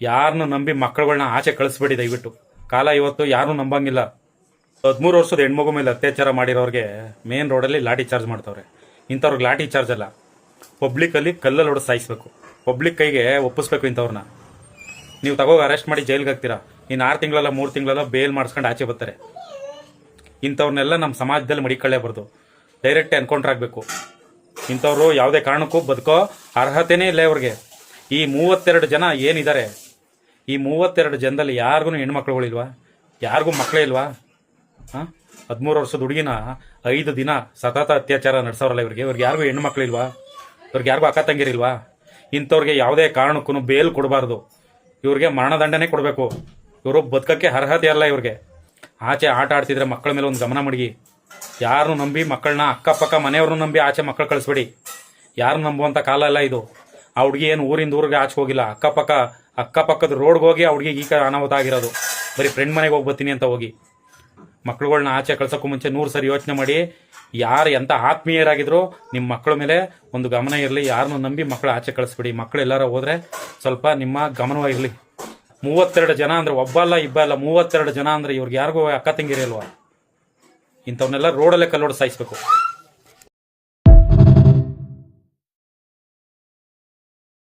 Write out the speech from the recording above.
ಯಾರನ್ನು ನಂಬಿ ಮಕ್ಕಳುಗಳನ್ನ ಆಚೆ ಕಳಿಸ್ಬೇಡಿ ದಯವಿಟ್ಟು. ಕಾಲ ಇವತ್ತು ಯಾರನ್ನೂ ನಂಬಂಗಿಲ್ಲ. 13 ವರ್ಷದ ಹೆಣ್ಮಗು ಮೇಲೆ ಅತ್ಯಾಚಾರ ಮಾಡಿರೋರಿಗೆ ಮೇನ್ ರೋಡಲ್ಲಿ ಲಾಠಿ ಚಾರ್ಜ್ ಮಾಡ್ತಾವ್ರೆ. ಇಂಥವ್ರಿಗೆ ಲಾಠಿ ಚಾರ್ಜ್ ಅಲ್ಲ, ಪಬ್ಲಿಕಲ್ಲಿ ಕಲ್ಲಲ್ಲಿ ಹೊಡೆದು ಸಾಯಿಸ್ಬೇಕು. ಪಬ್ಲಿಕ್ ಕೈಗೆ ಒಪ್ಪಿಸ್ಬೇಕು ಇಂಥವ್ರನ್ನ. ನೀವು ತಗೋಗಿ ಅರೆಸ್ಟ್ ಮಾಡಿ ಜೈಲ್ಗೆ ಹಾಕ್ತೀರಾ, ಇನ್ನು 6 ತಿಂಗಳಲ್ಲ 3 ತಿಂಗಳಲ್ಲ ಬೇಲ್ ಮಾಡಿಸ್ಕೊಂಡು ಆಚೆ ಬರ್ತಾರೆ. ಇಂಥವ್ರನ್ನೆಲ್ಲ ನಮ್ಮ ಸಮಾಜದಲ್ಲಿ ಮಡಿಕೊಳ್ಳೇಬಾರ್ದು, ಡೈರೆಕ್ಟ್ ಎನ್ಕೌಂಟರ್ ಆಗಬೇಕು. ಇಂಥವ್ರು ಯಾವುದೇ ಕಾರಣಕ್ಕೂ ಬದುಕೋ ಅರ್ಹತೆನೇ ಇಲ್ಲ ಇವ್ರಿಗೆ. ಈ 32 ಜನ ಏನಿದ್ದಾರೆ, ಈ 32 ಜನದಲ್ಲಿ ಯಾರಿಗೂ ಹೆಣ್ಮಕ್ಳುಗಳಿಲ್ವಾ? ಯಾರಿಗೂ ಮಕ್ಕಳೇ ಇಲ್ವಾ? 13 ವರ್ಷದ ಹುಡುಗಿನ 5 ದಿನ ಸತತ ಅತ್ಯಾಚಾರ ನಡೆಸೋರಲ್ಲ ಇವ್ರಿಗೆ ಯಾರಿಗೂ ಹೆಣ್ಣು ಮಕ್ಕಳಿಲ್ವಾ? ಇವ್ರಿಗೆ ಯಾರಿಗೂ ಅಕ್ಕ ತಂಗಿರಿಲ್ವಾ? ಇಂಥವ್ರಿಗೆ ಯಾವುದೇ ಕಾರಣಕ್ಕೂ ಬೇಲ್ ಕೊಡಬಾರ್ದು, ಇವ್ರಿಗೆ ಮರಣದಂಡನೆ ಕೊಡಬೇಕು. ಇವರು ಬದುಕಕ್ಕೆ ಅರ್ಹತೆ ಅಲ್ಲ ಇವ್ರಿಗೆ. ಆಚೆ ಆಟ ಆಡ್ತಿದ್ರೆ ಮಕ್ಕಳ ಮೇಲೆ ಒಂದು ಗಮನ ಮಡಗಿ. ಯಾರನ್ನು ನಂಬಿ ಮಕ್ಕಳನ್ನ, ಅಕ್ಕಪಕ್ಕ ಮನೆಯವ್ರನ್ನ ನಂಬಿ ಆಚೆ ಮಕ್ಕಳು ಕಳಿಸ್ಬೇಡಿ. ಯಾರು ನಂಬುವಂಥ ಕಾಲ ಅಲ್ಲ ಇದು. ಆ ಹುಡುಗಿ ಏನು ಊರಿಂದ ಊರಿಗೆ ಆಚೆ ಹೋಗಿಲ್ಲ, ಅಕ್ಕಪಕ್ಕದ ರೋಡ್ಗೆ ಹೋಗಿ ಆ ಹುಡುಗಿಗೆ ಈ ಅನಾಹುತ ಆಗಿರೋದು. ಬರೀ ಫ್ರೆಂಡ್ ಮನೆಗೆ ಹೋಗಿ ಬರ್ತೀನಿ ಅಂತ ಹೋಗಿ. ಮಕ್ಳುಗಳ್ನ ಆಚೆ ಕಳ್ಸೋಕ್ಕೂ ಮುಂಚೆ 100 ಸರಿ ಯೋಚನೆ ಮಾಡಿ. ಯಾರು ಎಂಥ ಆತ್ಮೀಯರಾಗಿದ್ರು ನಿಮ್ಮ ಮಕ್ಕಳ ಮೇಲೆ ಒಂದು ಗಮನ ಇರಲಿ. ಯಾರನ್ನು ನಂಬಿ ಮಕ್ಕಳು ಆಚೆ ಕಳಿಸ್ಬಿಡಿ. ಮಕ್ಕಳು ಎಲ್ಲಾರ ಹೋದ್ರೆ ಸ್ವಲ್ಪ ನಿಮ್ಮ ಗಮನವಾಗಿರಲಿ. 32 ಜನ ಅಂದ್ರೆ ಒಬ್ಬಲ್ಲ ಇಬ್ಬಲ್ಲ, 32 ಜನ ಅಂದ್ರೆ ಇವ್ರಿಗೆ ಯಾರಿಗೂ ಅಕ್ಕ ತಂಗಿರಿ ಅಲ್ವಾ? ಇಂಥವನ್ನೆಲ್ಲ ರೋಡಲ್ಲೇ ಕಲ್ಲೋಡು ಸಾಯಿಸ್ಬೇಕು.